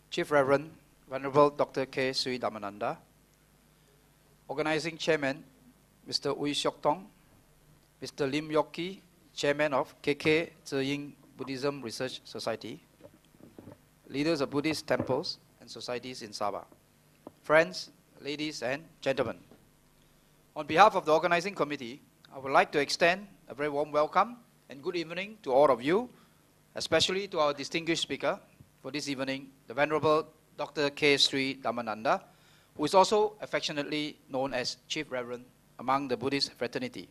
Chief Reverend Venerable Dr. K. Sri Dhammananda, Organizing Chairman Mr. Ui Siok Tong, Mr. Lim Yok Ki, Chairman of KK Zeying Buddhism Research Society, leaders of Buddhist temples and societies in Sabah, friends, ladies and gentlemen. On behalf of the organizing committee, I would like to extend a very warm welcome and good evening to all of you, especially to our distinguished speaker for this evening, the Venerable Dr. K. Sri Dhammananda, who is also affectionately known as Chief Reverend among the Buddhist fraternity.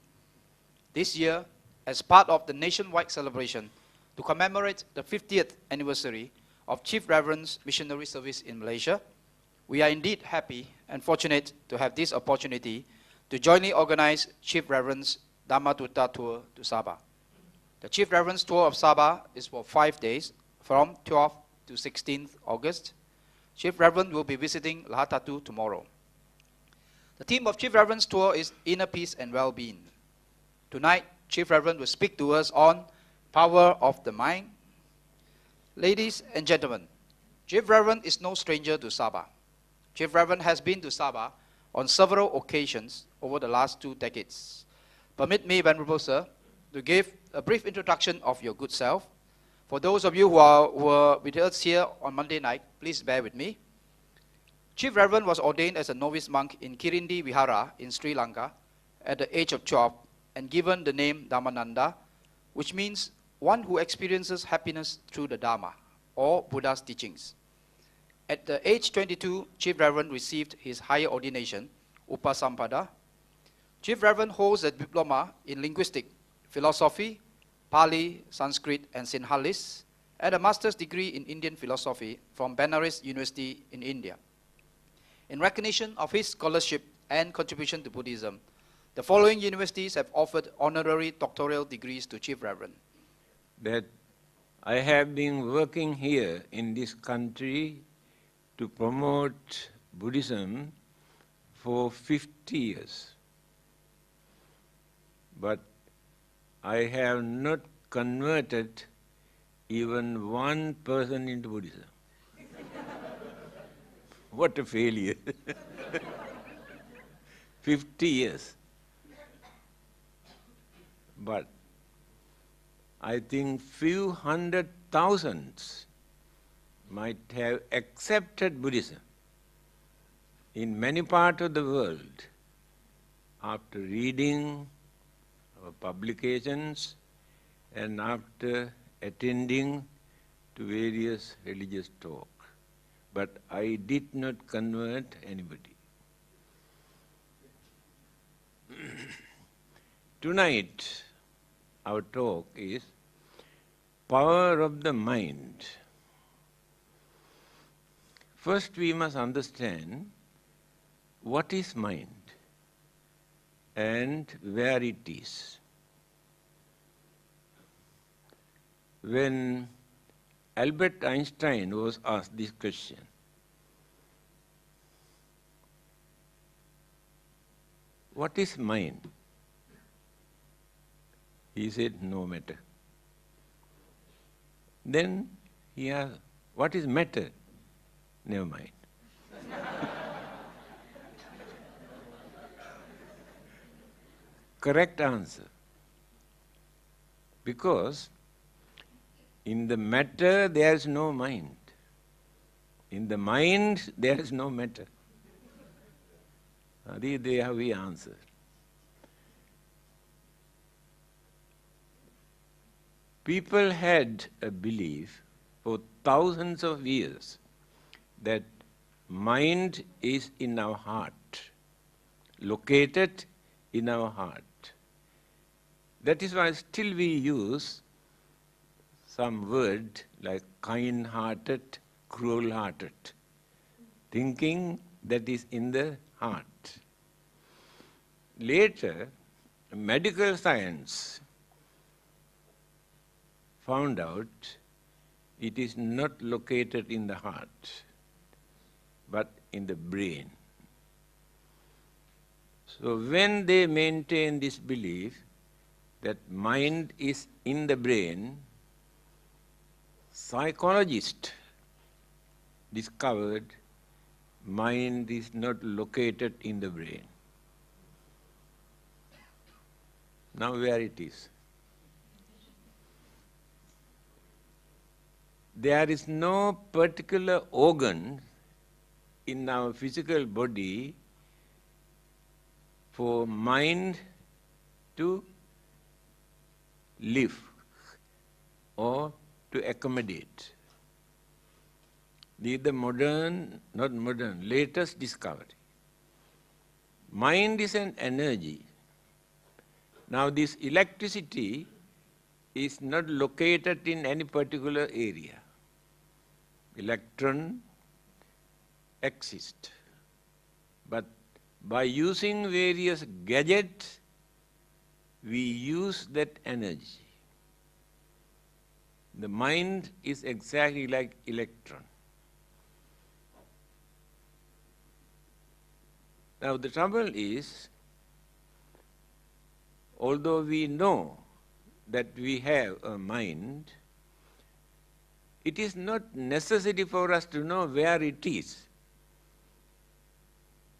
This year, as part of the nationwide celebration to commemorate the 50th anniversary of Chief Reverend's missionary service in Malaysia, we are indeed happy and fortunate to have this opportunity to jointly organize Chief Reverend's Dhamma-Tuta tour to Sabah. The Chief Reverend's tour of Sabah is for 5 days, from 12th to 16th August. Chief Reverend will be visiting Lahadatu tomorrow. The theme of Chief Reverend's tour is Inner Peace and Well-being. Tonight, Chief Reverend will speak to us on Power of the Mind. Ladies and gentlemen, Chief Reverend is no stranger to Sabah. Chief Reverend has been to Sabah on several occasions over the last 2 decades. Permit me, Venerable Sir, to give a brief introduction of your good self. For those of you who were with us here on Monday night, please bear with me. Chief Reverend was ordained as a novice monk in Kirindi Vihara in Sri Lanka at the age of 12 and given the name Dhammananda, which means one who experiences happiness through the Dharma, or Buddha's teachings. At the age 22, Chief Reverend received his higher ordination, Upasampada. Chief Reverend holds a diploma in linguistic, philosophy, Pali, Sanskrit, and Sinhalese, and a master's degree in Indian philosophy from Benares University in India. In recognition of his scholarship and contribution to Buddhism, the following universities have offered honorary doctoral degrees to Chief Reverend. That I have been working here in this country to promote Buddhism for 50 years. But I have not converted even one person into Buddhism. What a failure. 50 years. But I think few hundred thousands might have accepted Buddhism in many parts of the world after reading our publications and after attending to various religious talks. But I did not convert anybody. Tonight, our talk is Power of the Mind. First, we must understand what is mind and where it is. When Albert Einstein was asked this question, what is mind? He said, no matter. Then he asked, what is matter? Never mind. Correct answer. Because in the matter there is no mind. In the mind there is no matter. This is how we answer. People had a belief for thousands of years that mind is in our heart, located in our heart. That is why still we use some word like kind-hearted, cruel-hearted, thinking that is in the heart. Later, medical science found out it is not located in the heart, but in the brain. So when they maintain this belief that mind is in the brain, psychologists discovered mind is not located in the brain. Now where it is? There is no particular organ in our physical body for mind to live or to accommodate. This is the latest discovery. Mind is an energy. Now this electricity is not located in any particular area. Electron exist. But by using various gadgets, we use that energy. The mind is exactly like electron. Now the trouble is, although we know that we have a mind, it is not necessary for us to know where it is.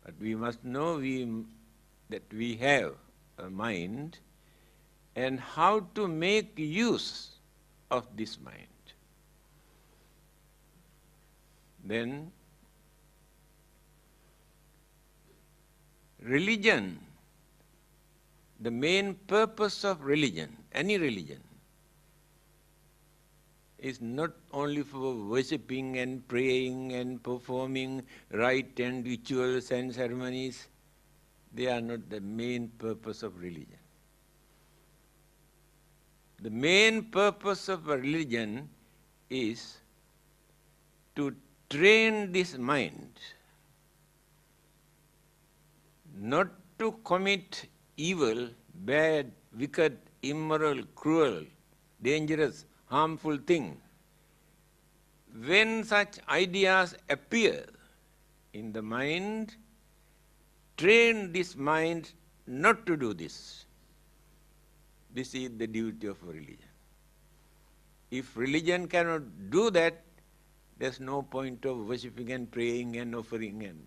But we must know that we have a mind and how to make use of this mind. Then religion, the main purpose of religion, any religion, is not only for worshipping and praying and performing rite and rituals and ceremonies. They are not the main purpose of religion. The main purpose of a religion is to train this mind not to commit evil, bad, wicked, immoral, cruel, dangerous, harmful thing. When such ideas appear in the mind, train this mind not to do this. This is the duty of religion. If religion cannot do that, there's no point of worshipping and praying and offering. And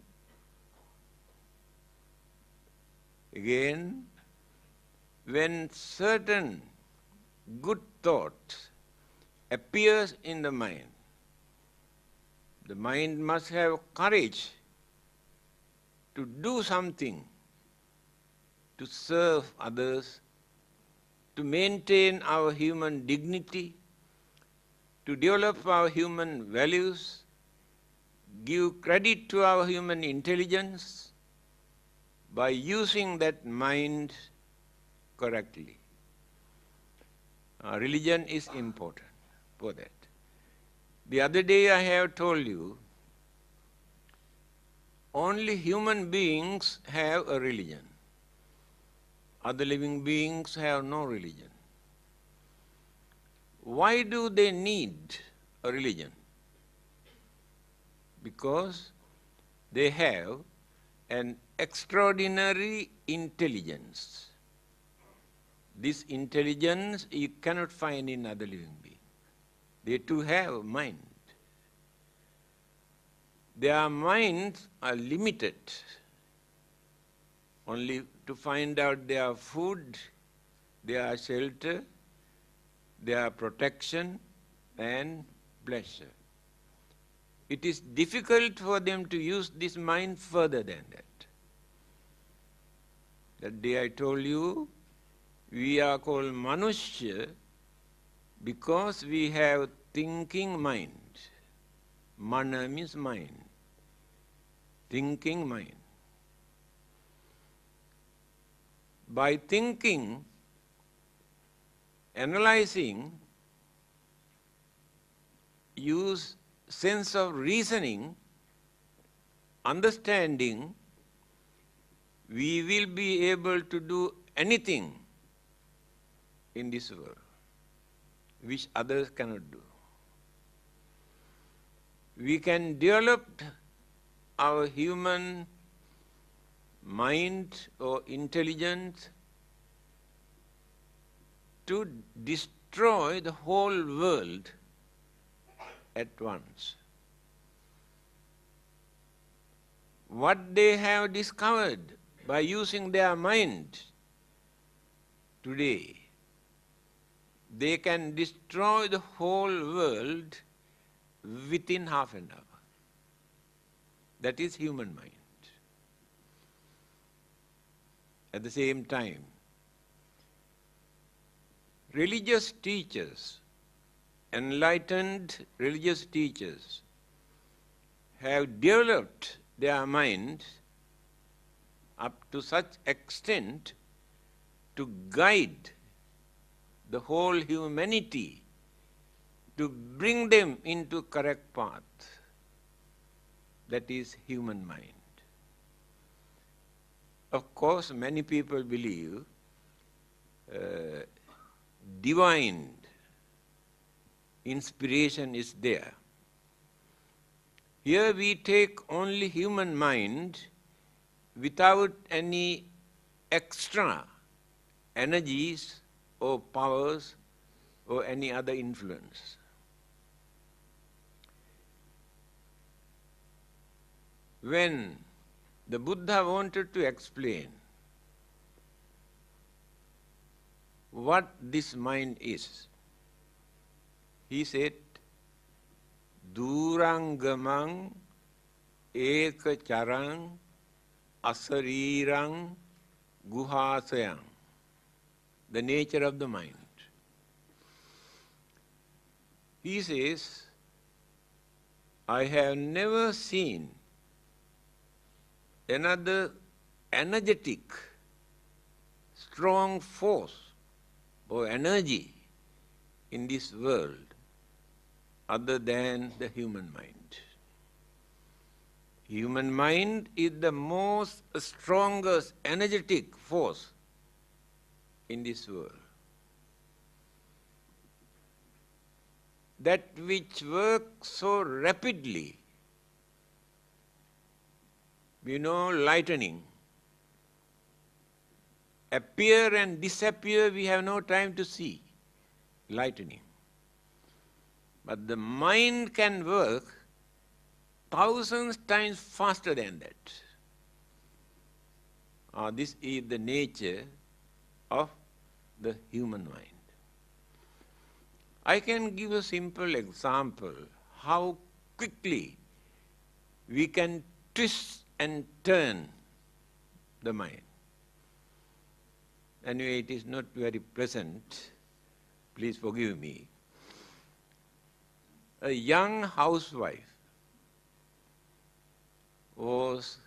again, when certain good thoughts appears in the mind must have courage to do something, to serve others, to maintain our human dignity, to develop our human values, give credit to our human intelligence by using that mind correctly. Religion is important for that. The other day I have told you, only human beings have a religion. Other living beings have no religion. Why do they need a religion? Because they have an extraordinary intelligence. This intelligence you cannot find in other living beings. They too have a mind. Their minds are limited only to find out their food, their shelter, their protection and pleasure. It is difficult for them to use this mind further than that. That day I told you, we are called Manushya because we have thinking mind. Mana means mind. Thinking mind. By thinking, analyzing, use sense of reasoning, understanding, we will be able to do anything in this world which others cannot do. We can develop our human mind or intelligence to destroy the whole world at once. what they have discovered by using their mind today, they can destroy the whole world within half an hour. That is human mind. At the same time, religious teachers, enlightened religious teachers, have developed their minds up to such extent to guide the whole humanity, to bring them into correct path. That is human mind. Of course, many people believe divine inspiration is there. Here we take only human mind without any extra energies or powers or any other influence. When the Buddha wanted to explain what this mind is, he said, Durangamang ekacharang asarirang guhasayang. The nature of the mind. He says, I have never seen another energetic, strong force or energy in this world other than the human mind. Human mind is the most strongest energetic force in this world. That which works so rapidly, we know lightning, appear and disappear, we have no time to see lightning. But the mind can work thousands times faster than that. This is the nature of the human mind. I can give a simple example how quickly we can twist and turn the mind. Anyway, it is not very pleasant. Please forgive me. A young housewife was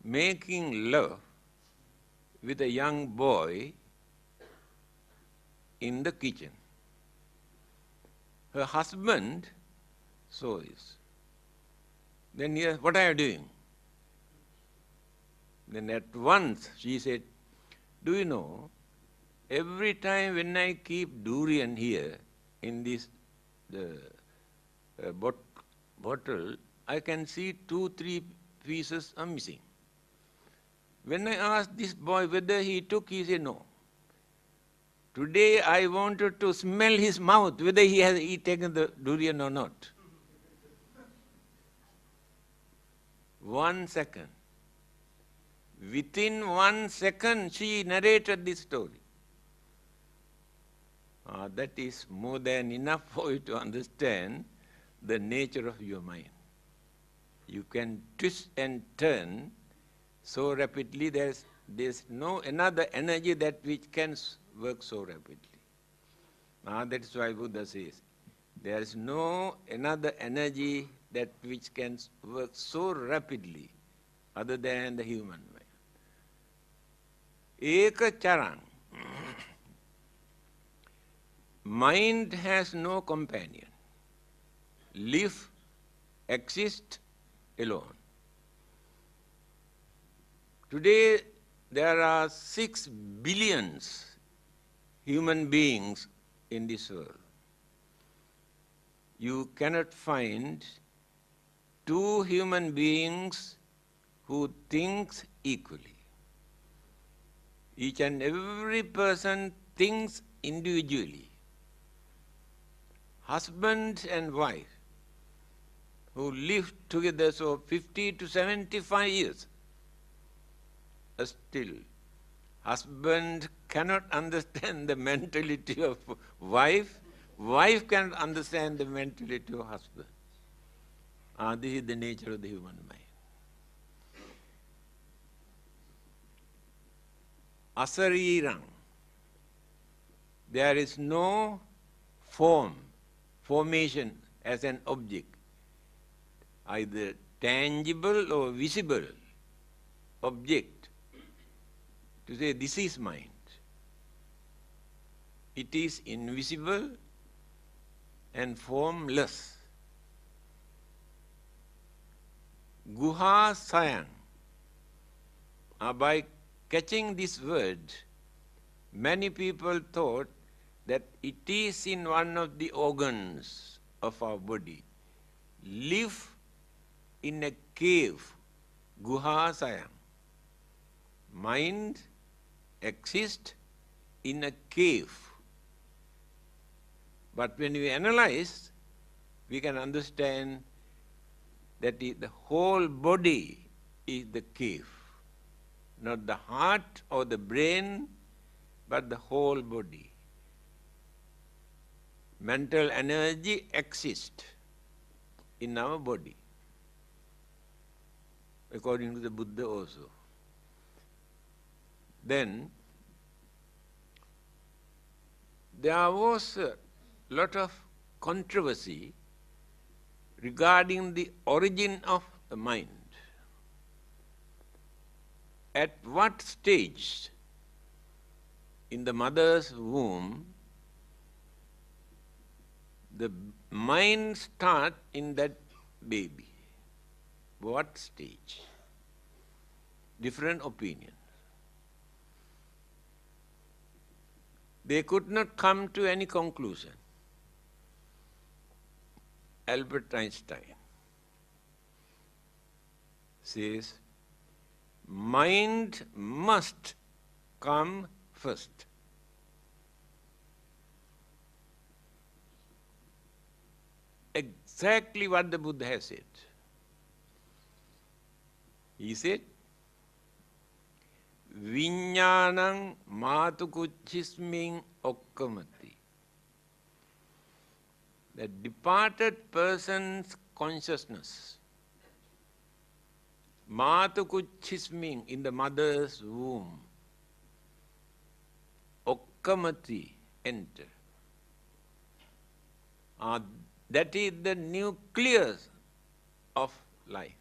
making love with a young boy in the kitchen. Her husband saw this. Then he asked, what are you doing? Then at once she said, do you know, every time when I keep durian here in this bottle, I can see 2-3 pieces are missing. When I asked this boy whether he took, he said no. Today I wanted to smell his mouth, whether he has taken the durian or not. 1 second. Within 1 second, she narrated this story. That is more than enough for you to understand the nature of your mind. You can twist and turn so rapidly, there's no another energy that which can work so rapidly. That is why Buddha says, there is no another energy that which can work so rapidly other than the human mind. Eka charang. Mind has no companion. Live, exist alone. Today there are 6 billion human beings in this world. You cannot find 2 human beings who thinks equally. Each and every person thinks individually. Husband and wife who lived together for 50 to 75 years. Still, husband cannot understand the mentality of wife. Wife cannot understand the mentality of husband. This is the nature of the human mind. Asarirang. There is no formation as an object, either tangible or visible object, to say this is mind. It is invisible and formless. Guha sayang. By catching this word, many people thought that it is in one of the organs of our body. Live in a cave, guha sayang. Mind exists in a cave. But when we analyze, we can understand that the whole body is the cave. Not the heart or the brain, but the whole body. Mental energy exists in our body, according to the Buddha also. Then, there was a lot of controversy regarding the origin of the mind. At what stage in the mother's womb the mind starts in that baby? What stage? Different opinions. They could not come to any conclusion. Albert Einstein says, mind must come first. Exactly what the Buddha has said. He said, Viññānaṁ mātukuchismiñ okkamati. The departed person's consciousness, mātukuchismiñ, in the mother's womb, okkamati, enter. That is the nucleus of life.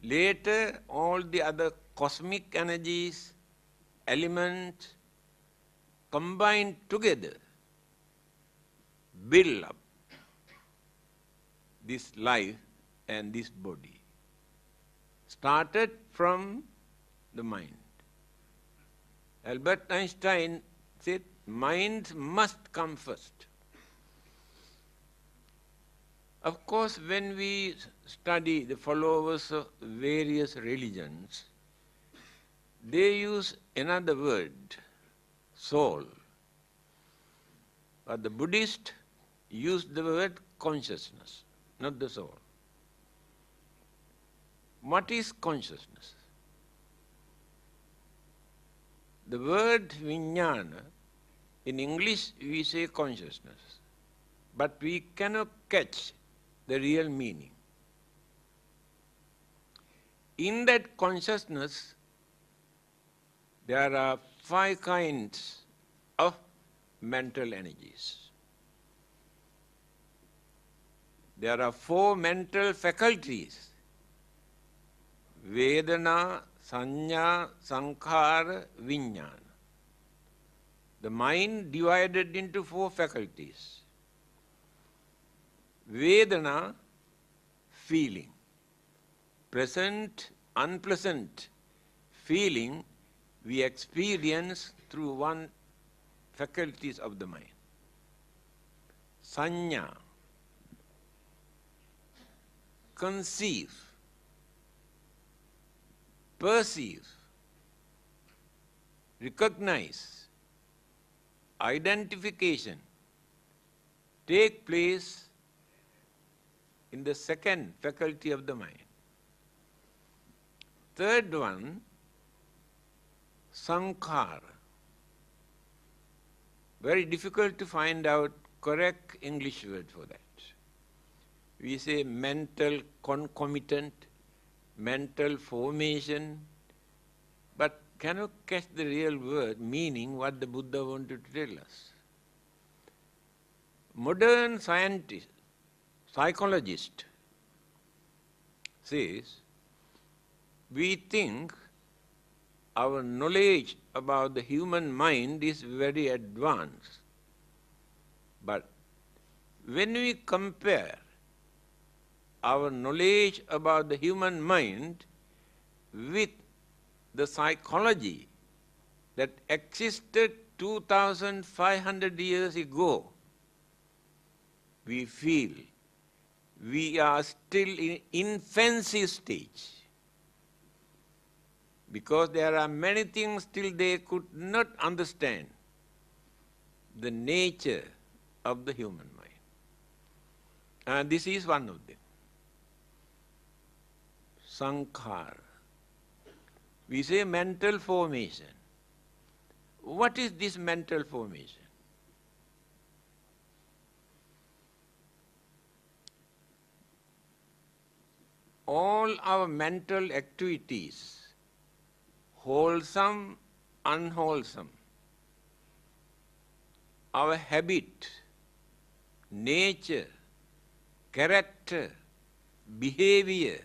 Later, all the other cosmic energies, elements, combined together, build up this life and this body. Started from the mind. Albert Einstein said, mind must come first. Of course, when we study the followers of various religions, they use another word, soul. But the Buddhists use the word consciousness, not the soul. What is consciousness? The word viññāna, in English we say consciousness, but we cannot catch the real meaning. In that consciousness, there are 5 kinds of mental energies. There are 4 mental faculties: Vedana, Sanya, Sankhara, Viññāna. The mind divided into 4 faculties. Vedana, feeling. Pleasant, unpleasant feeling we experience through one faculties of the mind. Sanya, conceive, perceive, recognize, identification take place in the second faculty of the mind. Third one, sankhara. Very difficult to find out correct English word for that. We say mental concomitant, mental formation, but cannot catch the real word, meaning what the Buddha wanted to tell us. Modern scientist, psychologist says, we think our knowledge about the human mind is very advanced. But when we compare our knowledge about the human mind with the psychology that existed 2,500 years ago, we feel we are still in infancy stage. Because there are many things still they could not understand the nature of the human mind. And this is one of them. Sankhara. We say mental formation. What is this mental formation? All our mental activities, wholesome, unwholesome, our habit, nature, character, behavior,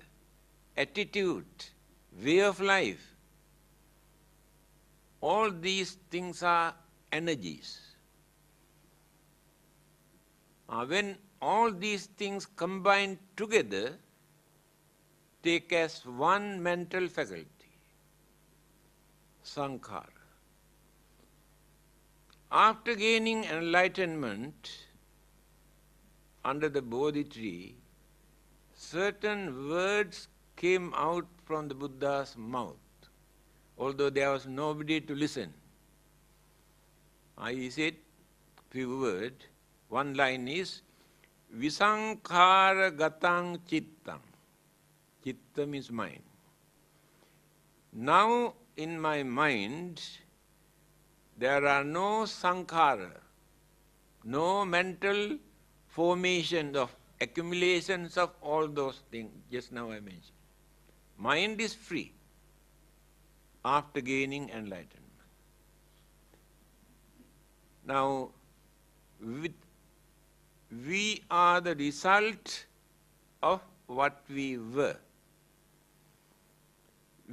attitude, way of life, all these things are energies. When all these things combine together, take as one mental faculty, sankhara. After gaining enlightenment under the Bodhi tree, certain words came out from the Buddha's mouth, although there was nobody to listen. He said few words. One line is, Visankhara gatang chittam. Chitta means mind. Now in my mind, there are no sankhara, no mental formations of accumulations of all those things just now I mentioned. Mind is free after gaining enlightenment. Now, we are the result of what we were.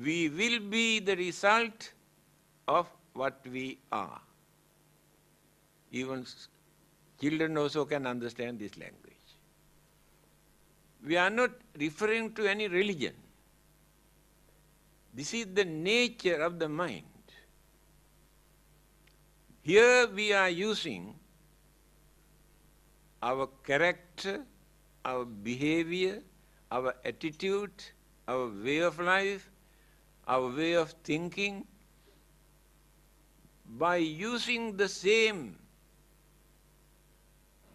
We will be the result of what we are. Even children also can understand this language. We are not referring to any religion. This is the nature of the mind. Here we are using our character, our behavior, our attitude, our way of life, our way of thinking, by using the same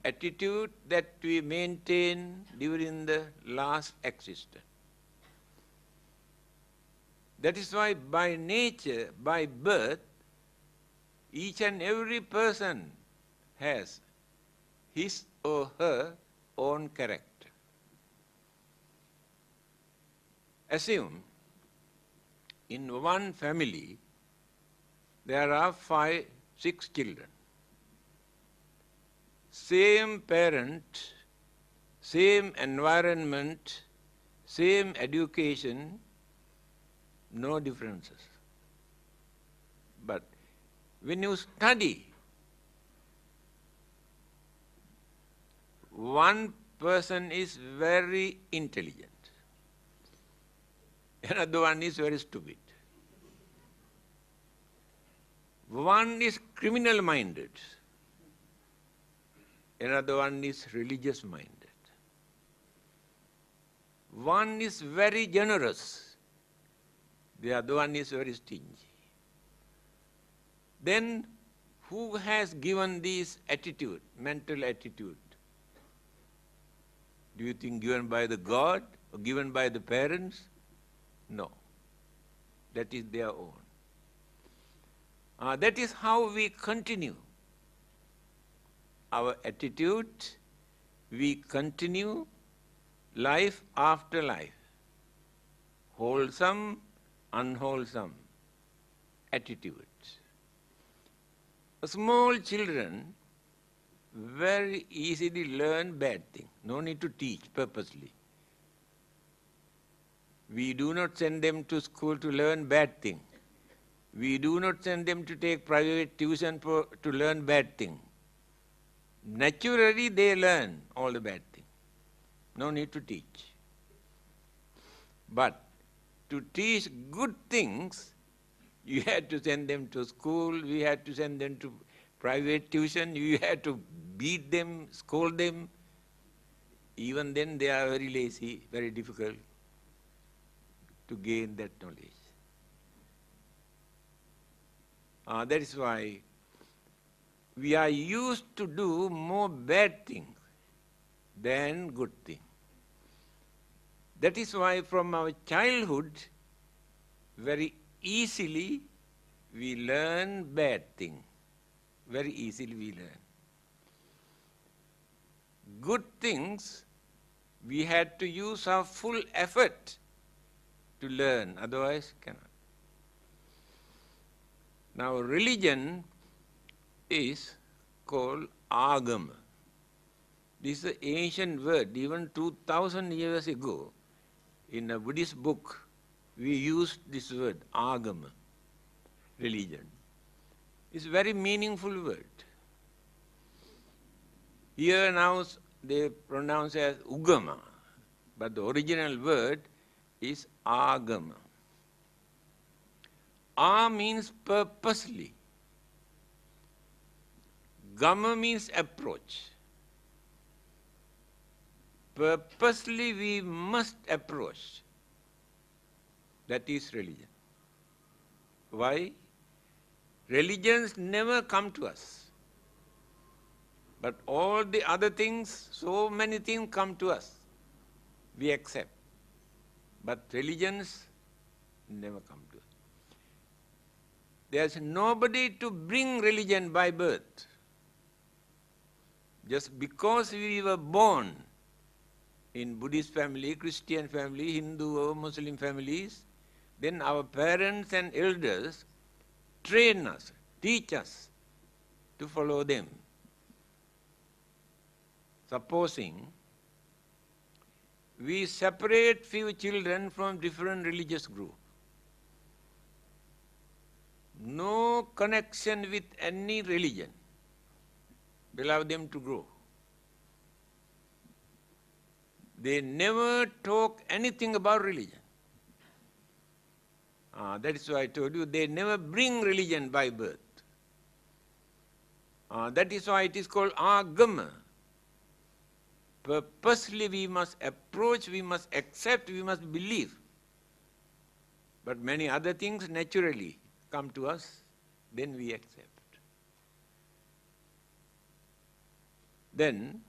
attitude that we maintained during the last existence. That is why by nature, by birth, each and every person has his or her own character. Assume in one family there are 5, 6 children. Same parent, same environment, same education, no differences. But when you study, one person is very intelligent, another one is very stupid. One is criminal-minded, another one is religious-minded. One is very generous, the other one is very stingy. Then who has given this attitude, mental attitude? Do you think given by the God or given by the parents? No. That is their own. That is how we continue our attitude. We continue life after life. Wholesome, unwholesome attitudes. Small children very easily learn bad things. No need to teach purposely. We do not send them to school to learn bad things. We do not send them to take private tuition to learn bad things. Naturally, they learn all the bad things. No need to teach. But to teach good things, you had to send them to school, we had to send them to private tuition, you had to beat them, scold them. Even then they are very lazy, very difficult to gain that knowledge. That is why we are used to do more bad things than good things. That is why from our childhood, very easily we learn bad things. Very easily we learn. Good things, we had to use our full effort to learn, otherwise cannot. Now religion is called agama. This is an ancient word. Even 2000 years ago, in a Buddhist book, we used this word, agama, religion. It's a very meaningful word. Here now they pronounce as ugama, but the original word is agama. A means purposely. Gama means approach. Purposely we must approach. That is religion. Why? Religions never come to us. But all the other things, so many things come to us. We accept. But religions never come to us. There's nobody to bring religion by birth. Just because we were born in Buddhist family, Christian family, Hindu or Muslim families, then our parents and elders train us, teach us to follow them. Supposing we separate few children from different religious groups, no connection with any religion, allow them to grow. They never talk anything about religion. That is why I told you, they never bring religion by birth. That is why it is called agama. Purposely we must approach, we must accept, we must believe. But many other things naturally come to us, then we accept. Then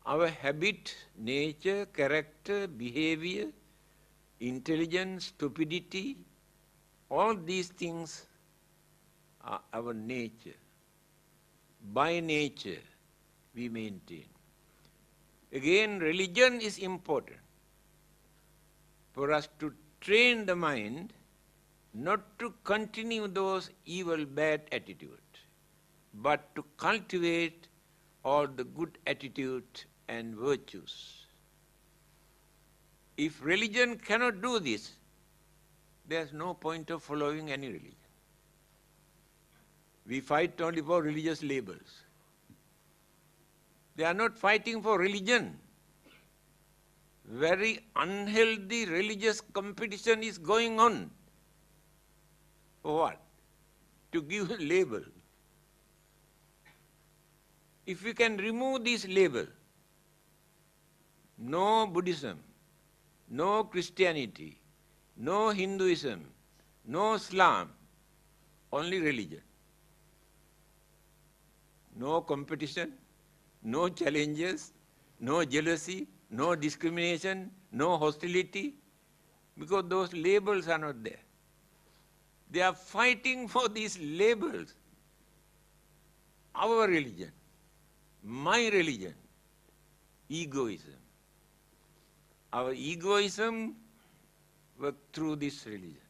our habit, nature, character, behavior, intelligence, stupidity, all these things are our nature. By nature, we maintain. Again, religion is important for us to train the mind not to continue those evil, bad attitudes, but to cultivate all the good attitudes and virtues. If religion cannot do this, there's no point of following any religion. We fight only for religious labels. They are not fighting for religion. Very unhealthy religious competition is going on. For what? To give a label. If we can remove this label, no Buddhism, no Christianity, no Hinduism, no Islam, only religion. No competition, no challenges, no jealousy, no discrimination, no hostility, because those labels are not there. They are fighting for these labels. Our religion, my religion, egoism. Our egoism works through this religion.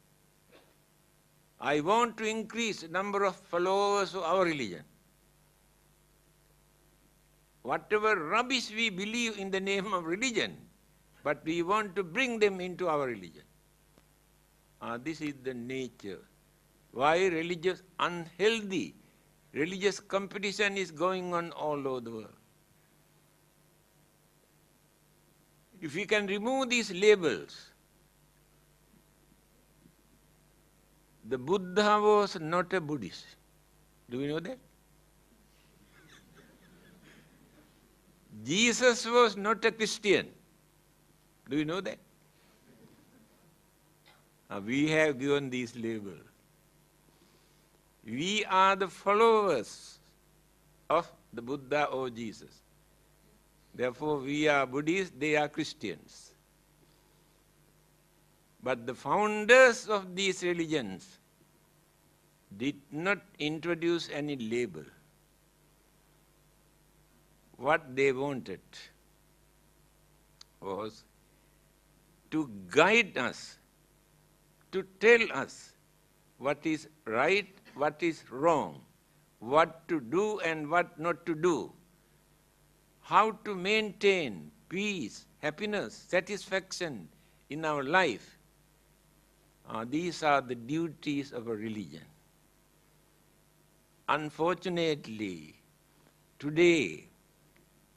I want to increase the number of followers of our religion. Whatever rubbish we believe in the name of religion, but we want to bring them into our religion. This is the nature. Why religious unhealthy? Religious competition is going on all over the world. If we can remove these labels, the Buddha was not a Buddhist. Do you know that? Jesus was not a Christian. Do you know that? We have given these labels. We are the followers of the Buddha or Jesus. Therefore, we are Buddhists, they are Christians. But the founders of these religions did not introduce any label. What they wanted was to guide us, to tell us what is right, what is wrong, what to do and what not to do, how to maintain peace, happiness, satisfaction in our life. These are the duties of a religion. Unfortunately, today,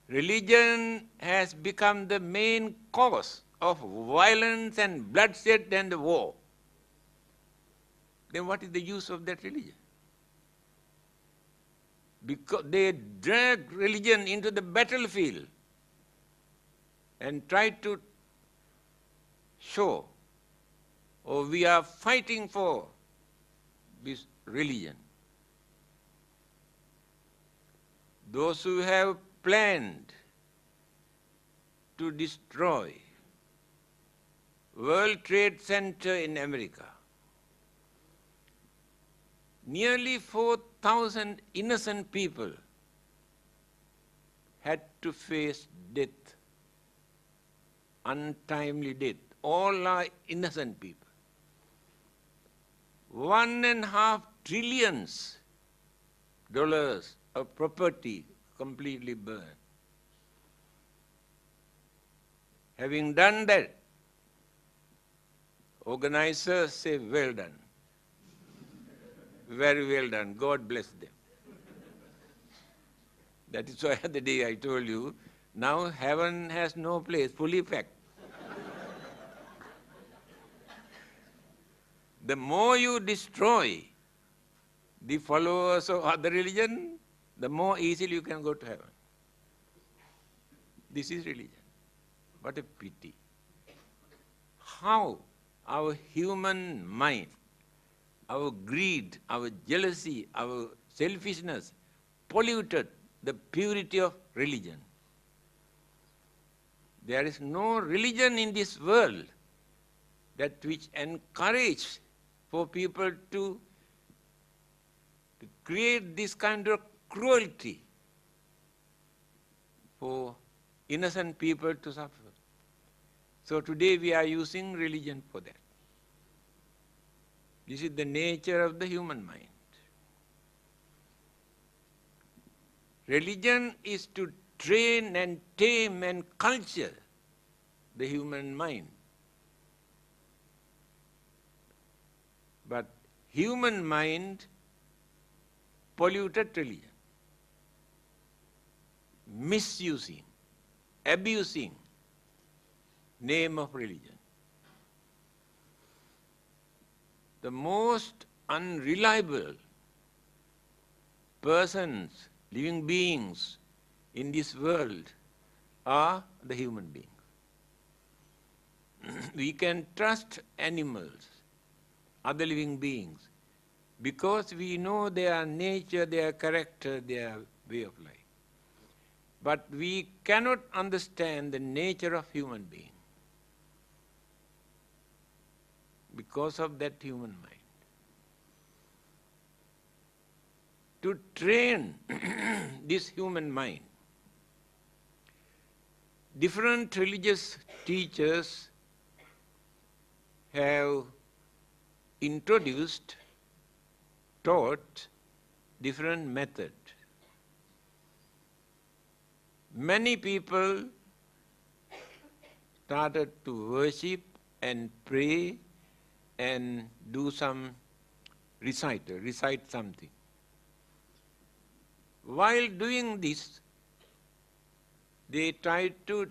religion has become the main cause of violence and bloodshed and war. Then what is the use of that religion? Because they drag religion into the battlefield and try to show, we are fighting for this religion. Those who have planned to destroy World Trade Center in America, nearly 4,000 innocent people had to face death, untimely death. All are innocent people. $1.5 trillion of property completely burned. Having done that, organizers say, well done. Very well done. God bless them. That is why the day I told you, now heaven has no place, fully packed. The more you destroy the followers of other religion, the more easily you can go to heaven. This is religion. What a pity. How our human mind, our greed, our jealousy, our selfishness polluted the purity of religion. There is no religion in this world that which encourages for people to create this kind of cruelty for innocent people to suffer. So today we are using religion for that. This is the nature of the human mind. Religion is to train and tame and culture the human mind. But human mind polluted religion, misusing, abusing name of religion. The most unreliable persons, living beings in this world are the human beings. We can trust animals, other living beings, because we know their nature, their character, their way of life. But we cannot understand the nature of human being because of that human mind. To train this human mind, different religious teachers have introduced, taught different methods. Many people started to worship and pray and do some recite something. While doing this, they tried to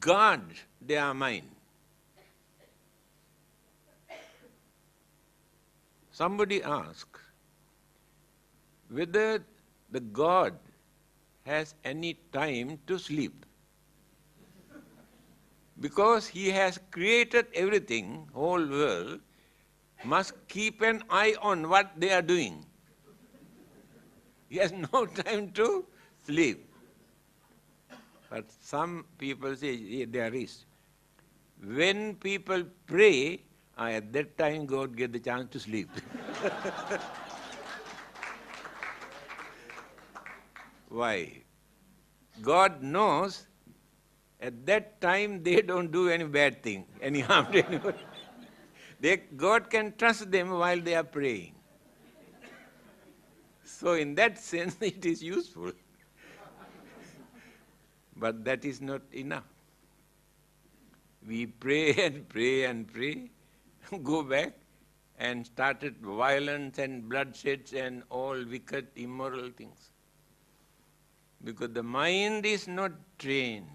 guard their mind. Somebody asked whether the God has any time to sleep. Because he has created everything, whole world, must keep an eye on what they are doing. He has no time to sleep. But some people say, yeah, there is. When people pray, at that time God gets the chance to sleep. Why? God knows at that time they don't do any bad thing, any harm to anyone. God can trust them while they are praying. So in that sense it is useful. But that is not enough. We pray and pray and pray, go back and started violence and bloodsheds and all wicked, immoral things. Because the mind is not trained.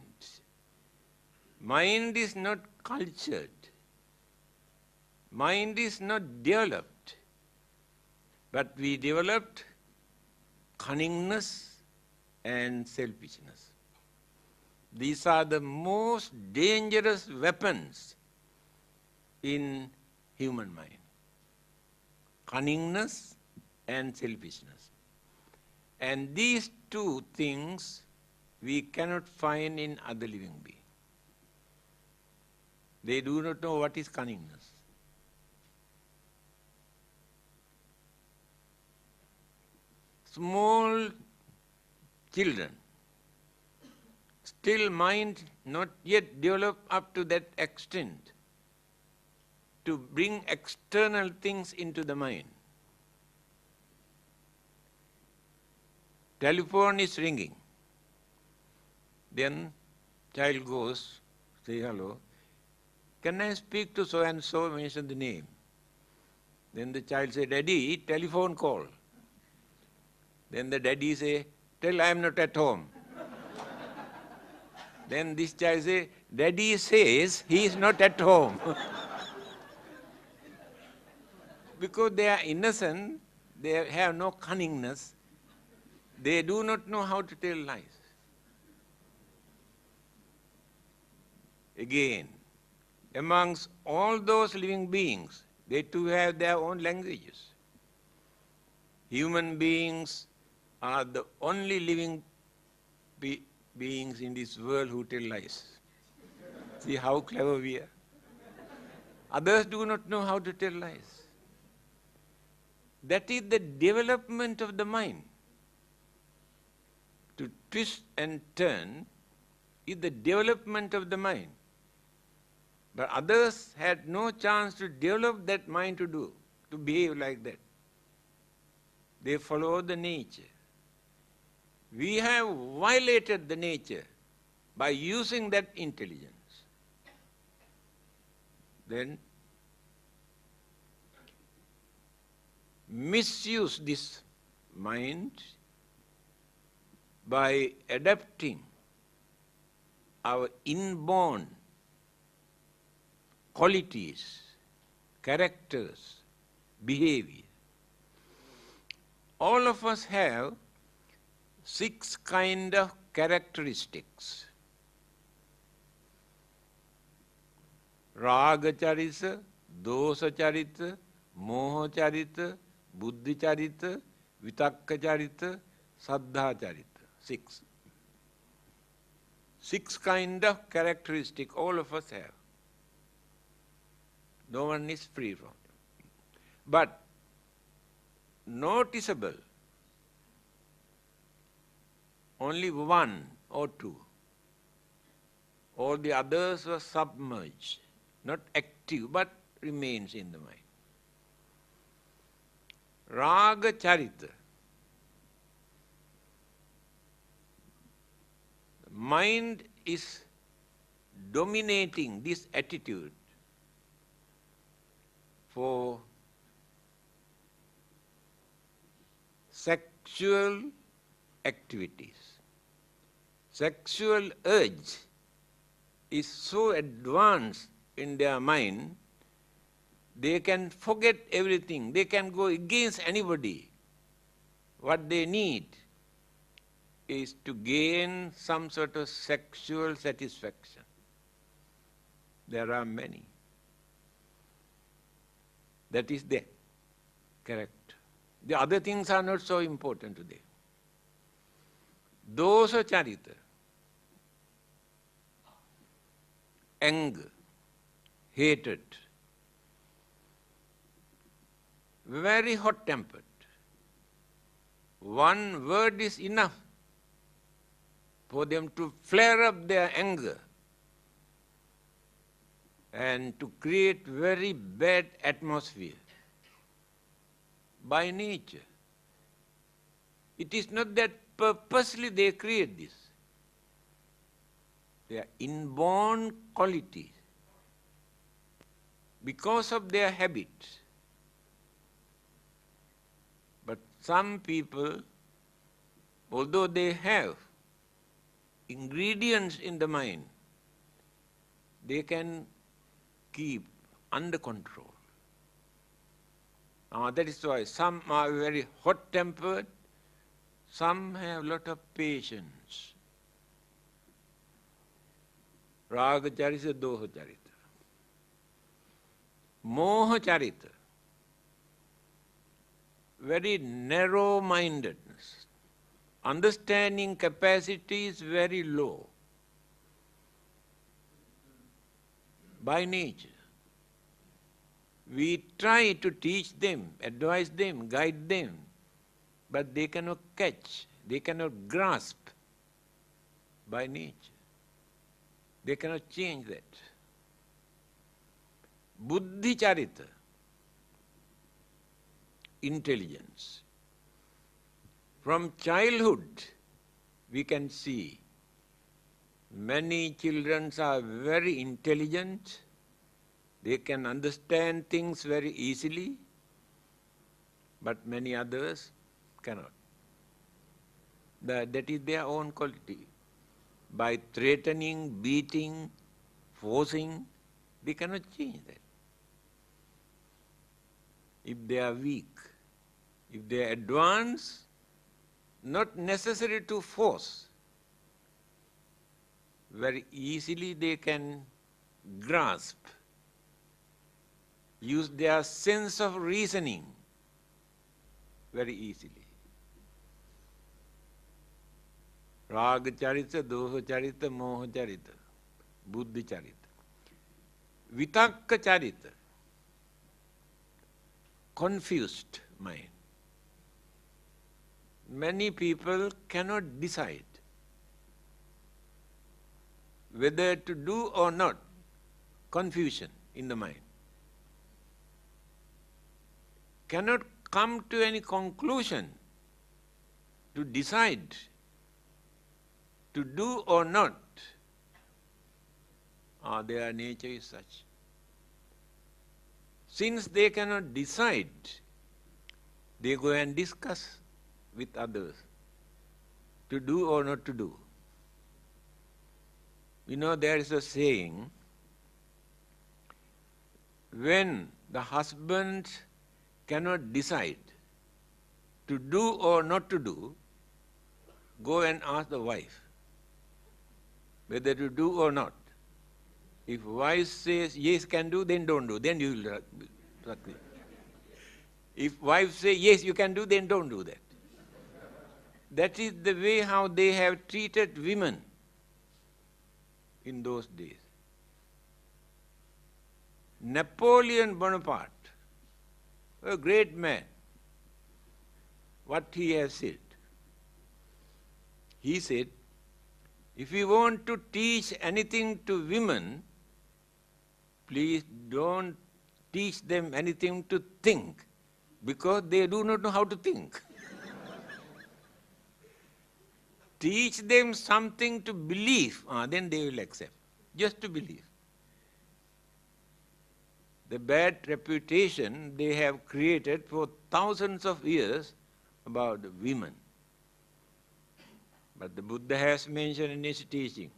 Mind is not cultured. Mind is not developed. But we developed cunningness and selfishness. These are the most dangerous weapons in human mind. Cunningness and selfishness. And these two things we cannot find in other living beings. They do not know what is cunningness. Small children, still mind not yet developed up to that extent to bring external things into the mind. Telephone is ringing. Then child goes, say hello. Can I speak to so and so? Mention the name. Then the child say, Daddy, telephone call. Then the daddy say, tell I am not at home. Then this child say, Daddy says he is not at home. Because they are innocent, they have no cunningness, they do not know how to tell lies. Again, amongst all those living beings, they too have their own languages. Human beings are the only living beings in this world who tell lies. See how clever we are. Others do not know how to tell lies. That is the development of the mind. To twist and turn is the development of the mind. But others had no chance to develop that mind to behave like that. They follow the nature. We have violated the nature by using that intelligence. Then misuse this mind by adapting our inborn qualities, characters, behavior. All of us have 6 kind of characteristics. Raga charita, dosa charita, moha charita, buddhi charita, vitakka charita, saddha charita. 6. 6 kind of characteristic all of us have. No one is free from it. But noticeable, only 1 or 2. All the others were submerged, not active, but remains in the mind. Raga charita. Mind is dominating this attitude for sexual activities. Sexual urge is so advanced in their mind, they can forget everything. They can go against anybody. What they need is to gain some sort of sexual satisfaction. There are many. That is there. Correct. The other things are not so important today. Dosa charita, anger, hatred, very hot-tempered. One word is enough for them to flare up their anger and to create very bad atmosphere. By nature. It is not that purposely they create this. They are inborn qualities because of their habits. But some people, although they have ingredients in the mind, they can keep under control. That is why some are very hot-tempered, some have a lot of patience. Raga charita, doha charita. Moha charita, very narrow-mindedness. Understanding capacity is very low by nature. We try to teach them, advise them, guide them, but they cannot catch, they cannot grasp by nature. They cannot change that. Buddhi charita, intelligence. From childhood, we can see many children are very intelligent. They can understand things very easily, but many others cannot. That is their own quality. By threatening, beating, forcing, they cannot change that. If they are weak, if they are advanced, not necessary to force, very easily they can grasp, use their sense of reasoning very easily. Raga charita, doha charita, moha charita, buddhi charita. Vitakka charita, confused mind. Many people cannot decide whether to do or not. Confusion in the mind. Cannot come to any conclusion to decide to do or not. Their nature is such. Since they cannot decide, they go and discuss with others to do or not to do. You know, there is a saying, when the husband cannot decide to do or not to do, go and ask the wife whether to do or not. If wife says, yes, can do, then don't do. Then you will trust me. If wife says, yes, you can do, then don't do that. That is the way how they have treated women in those days. Napoleon Bonaparte, a great man, what he has said. He said, if you want to teach anything to women, please don't teach them anything to think, because they do not know how to think. Teach them something to believe, then they will accept. Just to believe. The bad reputation they have created for thousands of years about the women. But the Buddha has mentioned in his teaching,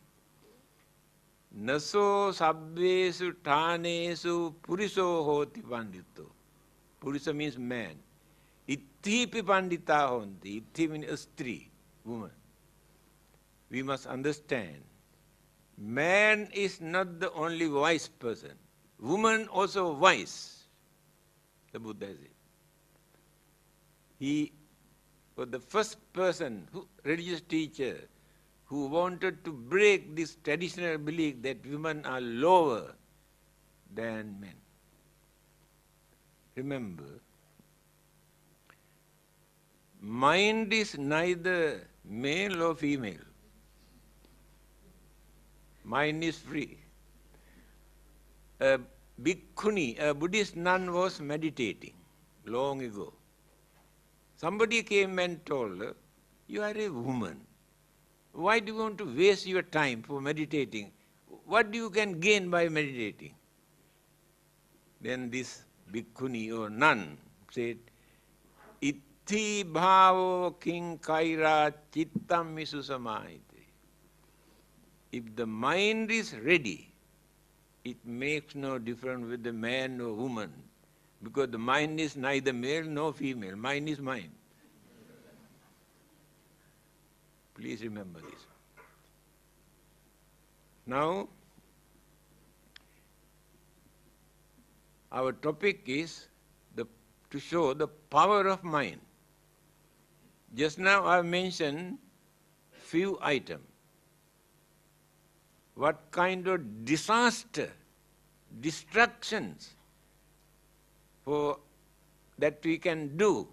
Naso sabbesu tanesu puriso hoti pandito. Purisa means man. Ithipi pandita honti. Ithi means a stree, woman. We must understand, man is not the only wise person. Woman also wise, the Buddha said. He was the first person, religious teacher, who wanted to break this traditional belief that women are lower than men. Remember, mind is neither male or female. Mind is free. A bhikkhuni, a Buddhist nun, was meditating long ago. Somebody came and told her, you are a woman. Why do you want to waste your time for meditating? What do you can gain by meditating? Then this bhikkhuni or nun said, Itti bhavo king kaira chittam misu samahite. If the mind is ready, it makes no difference with the man or woman, because the mind is neither male nor female. Mind is mind. Please remember this. Now, our topic is to show the power of mind. Just now I mentioned few items. What kind of disaster, destructions that we can do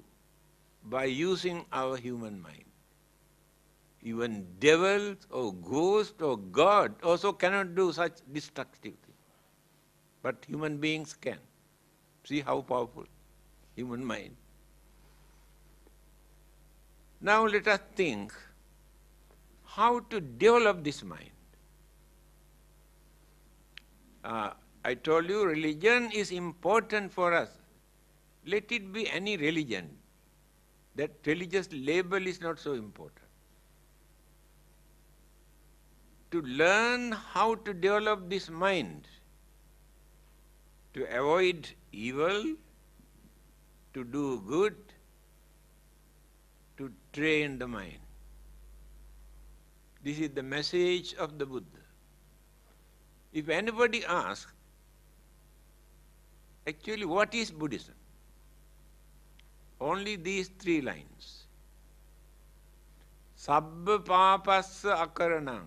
by using our human mind. Even devils or ghosts or God also cannot do such destructive things. But human beings can. See how powerful human mind. Now let us think how to develop this mind. I told you religion is important for us. Let it be any religion. That religious label is not so important. To learn how to develop this mind, to avoid evil, to do good, to train the mind. This is the message of the Buddha. If anybody asks, actually what is Buddhism? Only these 3 lines. Sabba papassa akaranam,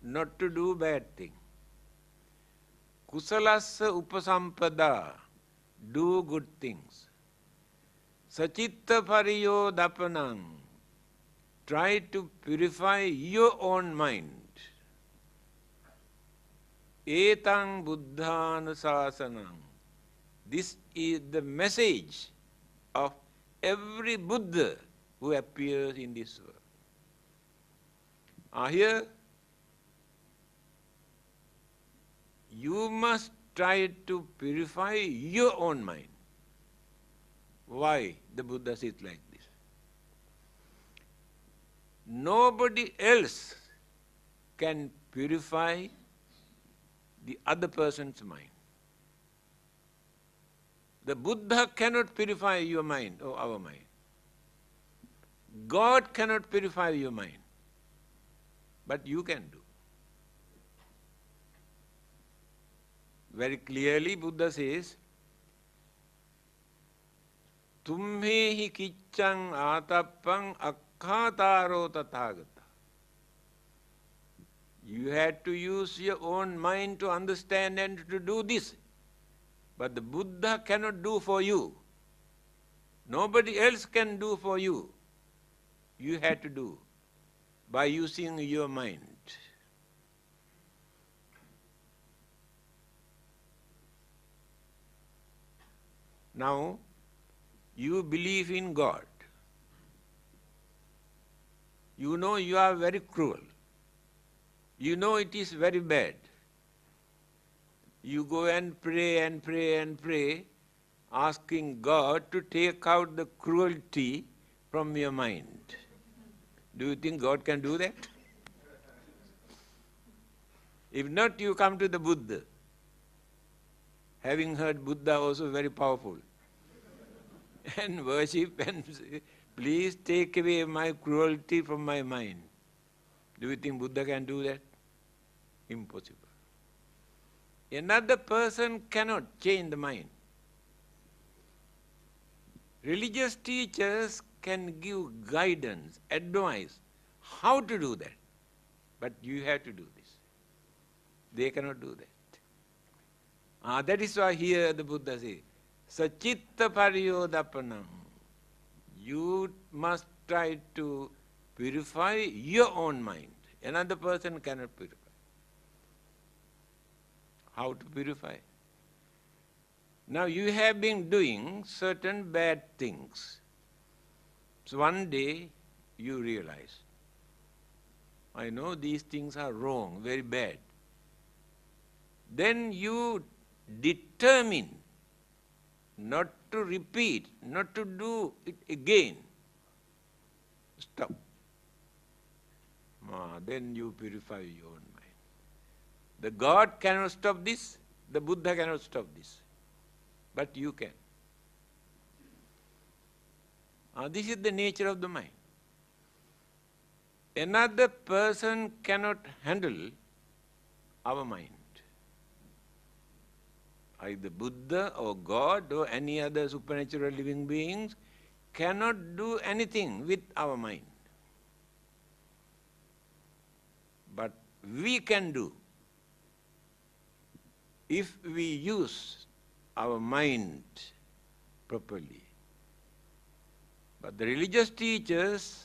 not to do bad thing. Kusalassa upasampada, do good things. Sachitta pariyo dapanam, try to purify your own mind. Etang buddhana sasanam. This is the message of every Buddha who appears in this world. Here, you must try to purify your own mind. Why the Buddha says like this? Nobody else can purify the other person's mind. The Buddha cannot purify your mind or our mind. God cannot purify your mind. But you can do. Very clearly Buddha says, Tumhehi kiccang atappang Sakkhataro tathagata. You had to use your own mind to understand and to do this. But the Buddha cannot do for you. Nobody else can do for you. You had to do by using your mind. Now, you believe in God. You know you are very cruel. You know it is very bad. You go and pray and pray and pray, asking God to take out the cruelty from your mind. Do you think God can do that? If not, you come to the Buddha. Having heard Buddha also very powerful. And worship and say, please take away my cruelty from my mind. Do you think Buddha can do that? Impossible. Another person cannot change the mind. Religious teachers can give guidance, advice, how to do that. But you have to do this. They cannot do that. That is why here the Buddha says, Sachitta pariyodapanam. You must try to purify your own mind. Another person cannot purify. How to purify? Now you have been doing certain bad things. So one day you realize, I know these things are wrong, very bad. Then you determine not to repeat, not to do it again. Stop. Then you purify your own mind. The God cannot stop this, the Buddha cannot stop this. But you can. This is the nature of the mind. Another person cannot handle our mind. Either Buddha or God or any other supernatural living beings cannot do anything with our mind. But we can do if we use our mind properly. But the religious teachers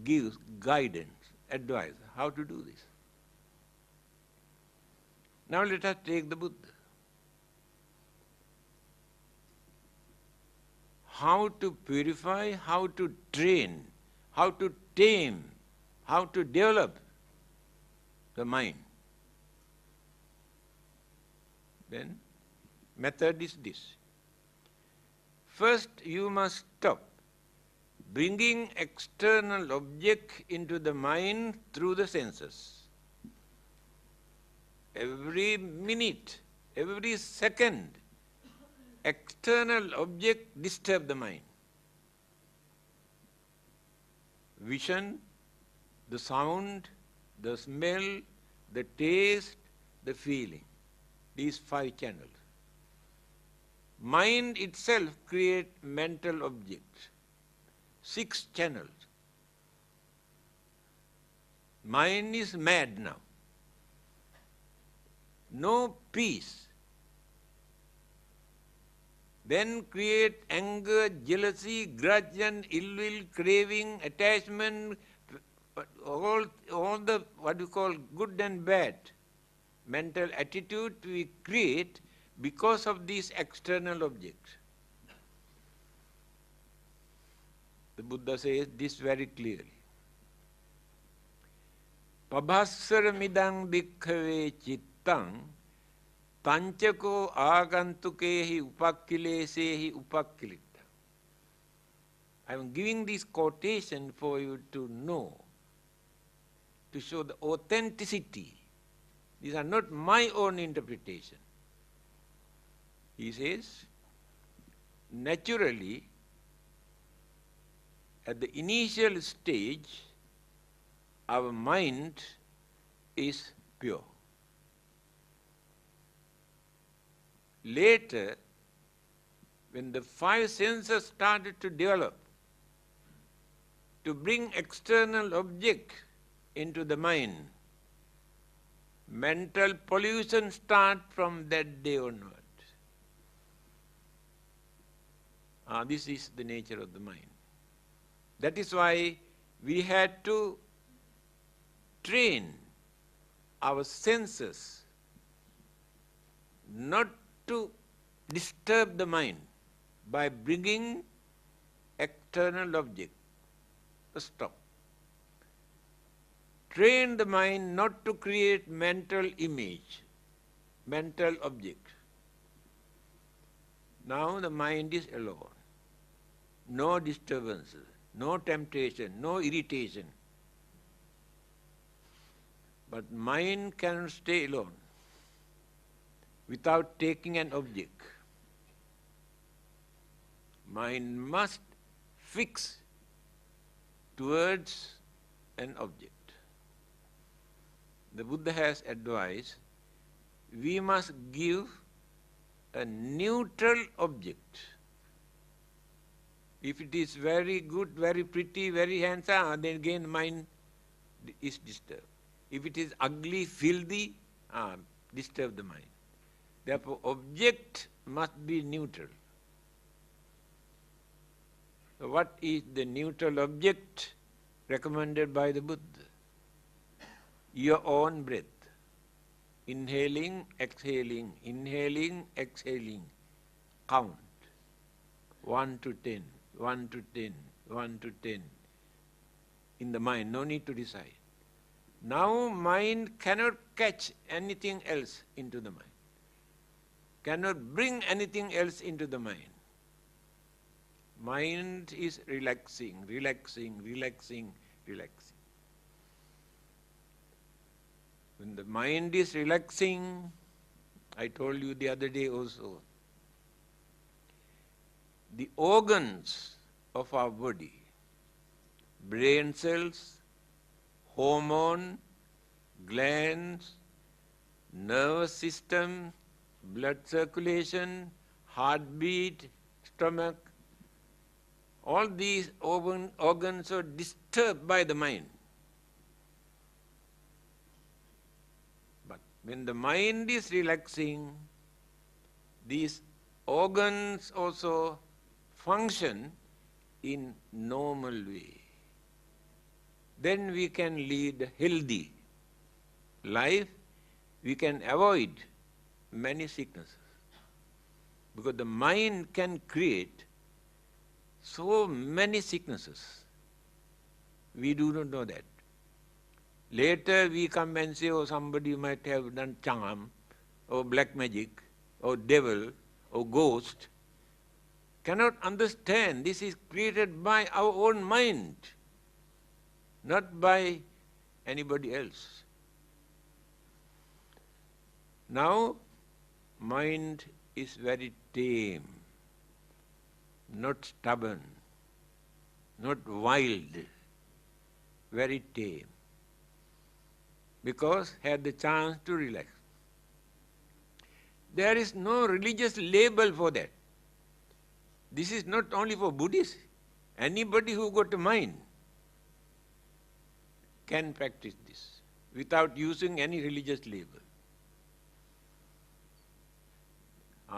give guidance, advice, how to do this. Now let us take the Buddha. How to purify, how to train, how to tame, how to develop the mind. Then, method is this. First, you must stop bringing external object into the mind through the senses. Every minute, every second, external object disturb the mind. Vision, the sound, the smell, the taste, the feeling. These 5 channels. Mind itself creates mental objects. 6 channels. Mind is mad now. No peace. Then create anger, jealousy, grudge and ill will, craving, attachment, all the what you call good and bad mental attitude we create because of these external objects. The Buddha says this very clearly. Pabhassara midang bhikkhave chittang panchako agantukehi upakkilesehi upakkilitta. I am giving this quotation for you to know, to show the authenticity. These are not my own interpretation. He says, naturally, at the initial stage, our mind is pure. Later, when the 5 senses started to develop, to bring external object into the mind, mental pollution starts from that day onward. This is the nature of the mind. That is why we had to train our senses not to disturb the mind by bringing external object. Stop. Train the mind not to create mental image, mental object. Now the mind is alone. No disturbances, no temptation, no irritation. But mind cannot stay alone without taking an object. Mind must fix towards an object. The Buddha has advised, we must give a neutral object. If it is very good, very pretty, very handsome, then again mind is disturbed. If it is ugly, filthy, disturb the mind. Therefore, object must be neutral. So what is the neutral object recommended by the Buddha? Your own breath. Inhaling, exhaling, inhaling, exhaling. Count. 1 to 10, 1 to 10, 1 to 10. In the mind, no need to decide. Now mind cannot catch anything else into the mind. Cannot bring anything else into the mind. Mind is relaxing, relaxing, relaxing, relaxing. When the mind is relaxing, I told you the other day also, the organs of our body, brain cells, hormone, glands, nervous system, blood circulation, heartbeat, stomach, all these organs are disturbed by the mind. But when the mind is relaxing, these organs also function in normal way. Then we can lead a healthy life. We can avoid many sicknesses. Because the mind can create so many sicknesses. We do not know that. Later we come and say, oh, somebody might have done charm, or black magic, or devil, or ghost. Cannot understand. This is created by our own mind, not by anybody else. Now, mind is very tame, not stubborn, not wild, very tame, because had the chance to relax. There is no religious label for that. This is not only for Buddhists. Anybody who got a mind can practice this without using any religious label.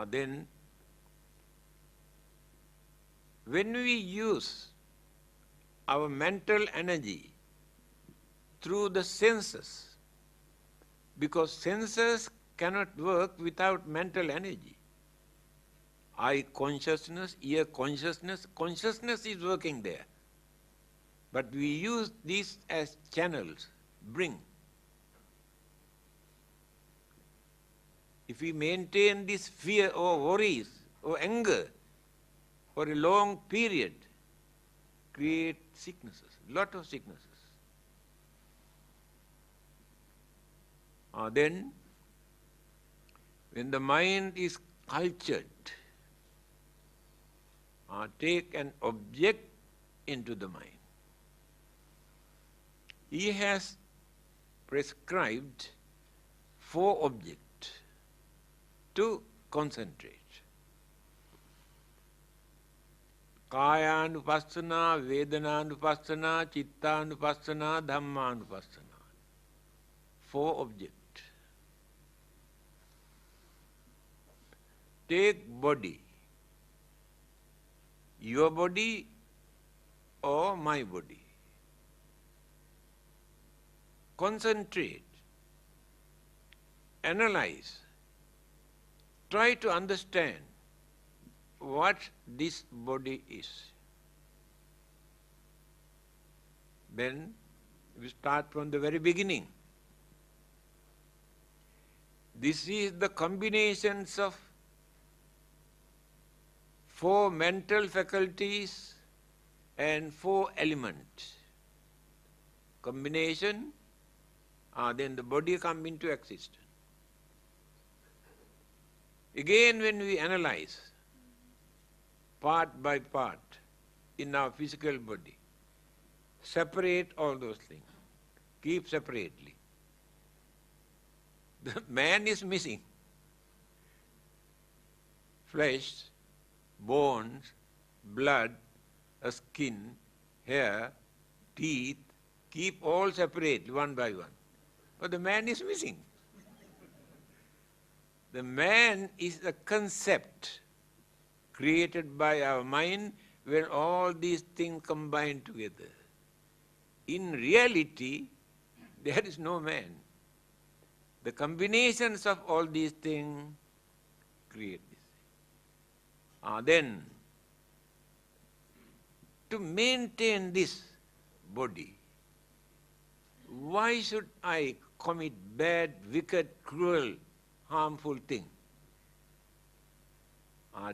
Then, when we use our mental energy through the senses, because senses cannot work without mental energy. Eye consciousness, ear consciousness, consciousness is working there. But we use these as channels, bring. If we maintain this fear or worries or anger for a long period, create sicknesses, lot of sicknesses. Then, when the mind is cultured, take an object into the mind. He has prescribed 4 objects to concentrate. Kayanupassana, Vedananupassana, Chittanupassana, Dhammanupassana. 4 objects. Take body. Your body or my body. Concentrate. Analyze. Try to understand what this body is. Then we start from the very beginning. This is the combinations of 4 mental faculties and 4 elements. Combination, then the body comes into existence. Again, when we analyze part by part in our physical body, separate all those things, keep separately. The man is missing. Flesh, bones, blood, a skin, hair, teeth, keep all separate one by one. But the man is missing. The man is a concept created by our mind when all these things combine together. In reality, there is no man. The combinations of all these things create this. Then, to maintain this body, why should I commit bad, wicked, cruel, harmful thing?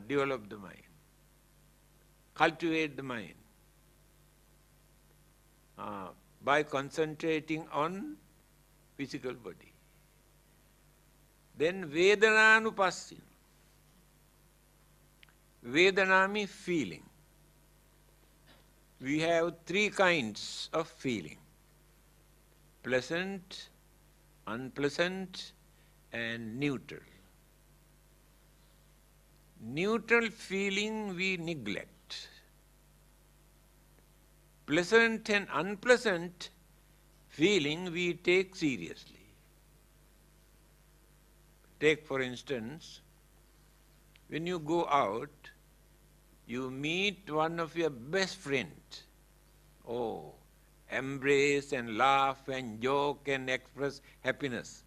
Develop the mind. Cultivate the mind. By concentrating on physical body. Then Vedananupassana. Vedana means feeling. We have 3 kinds of feeling. Pleasant, unpleasant, and neutral. Neutral feeling we neglect. Pleasant and unpleasant feeling we take seriously. Take for instance, when you go out, you meet one of your best friends. Oh, embrace and laugh and joke and express happiness.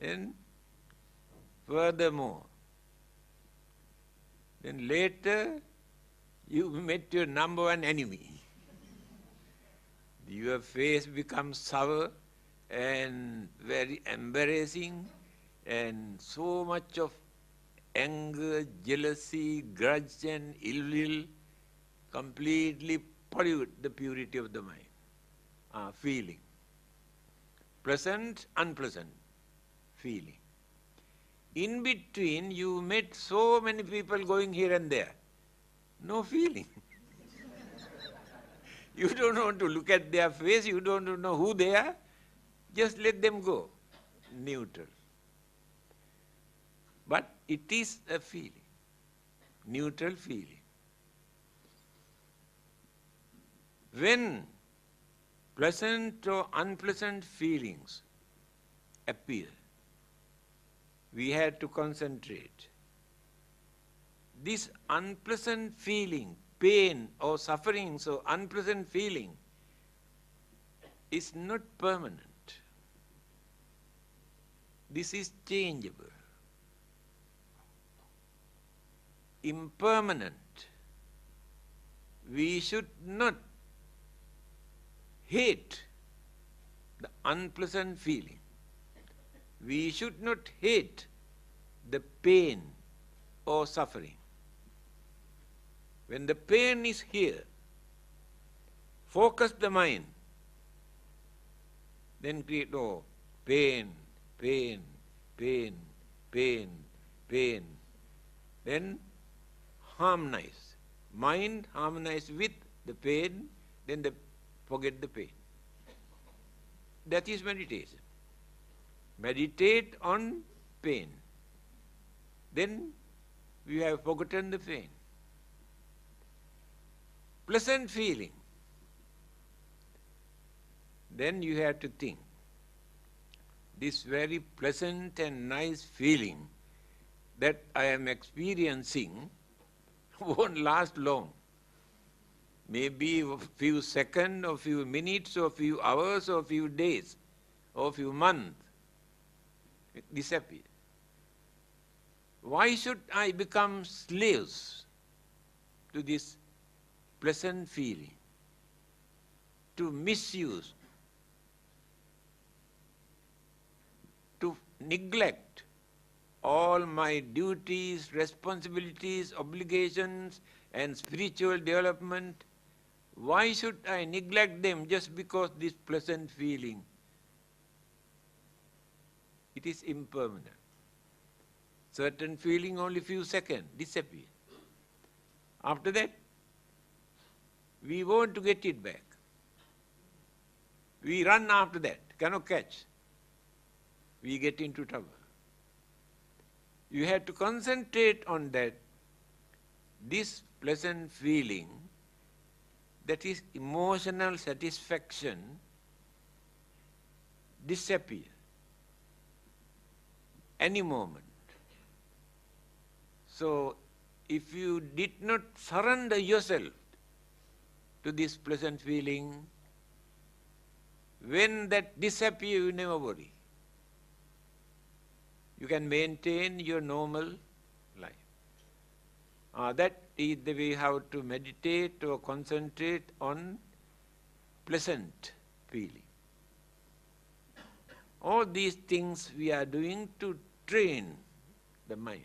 Then, furthermore, then later you met your number 1 enemy. Your face becomes sour and very embarrassing, and so much of anger, jealousy, grudge and ill will completely pollute the purity of the mind. Feeling. Pleasant, unpleasant feeling. In between, you met so many people going here and there. No feeling. You don't want to look at their face, you don't know who they are. Just let them go. Neutral. But it is a feeling. Neutral feeling. When pleasant or unpleasant feelings appear, we have to concentrate. This unpleasant feeling, pain or suffering, so unpleasant feeling is not permanent. This is changeable. Impermanent. We should not hate the unpleasant feeling. We should not hate the pain or suffering. When the pain is here, focus the mind, then create, pain, pain, pain, pain, pain. Then harmonize. Mind harmonize with the pain, then forget the pain. That is meditation. Meditate on pain. Then we have forgotten the pain. pleasant feeling, then you have to think, this very pleasant and nice feeling that I am experiencing won't last long. Maybe a few seconds, or few minutes, or few hours, or few days, or few months. It disappears. Why should I become slaves to this pleasant feeling, to misuse, to neglect all my duties, responsibilities, obligations, and spiritual development? Why should I neglect them just because this pleasant feeling? It is impermanent. Certain feeling only few seconds, disappear. After that, we want to get it back. We run after that, cannot catch. We get into trouble. You have to concentrate on that, this pleasant feeling, that is emotional satisfaction, disappear any moment. So, if you did not surrender yourself to this pleasant feeling, when that disappears, you never worry. You can maintain your normal life. That is the way how to meditate or concentrate on pleasant feeling. All these things we are doing to train the mind.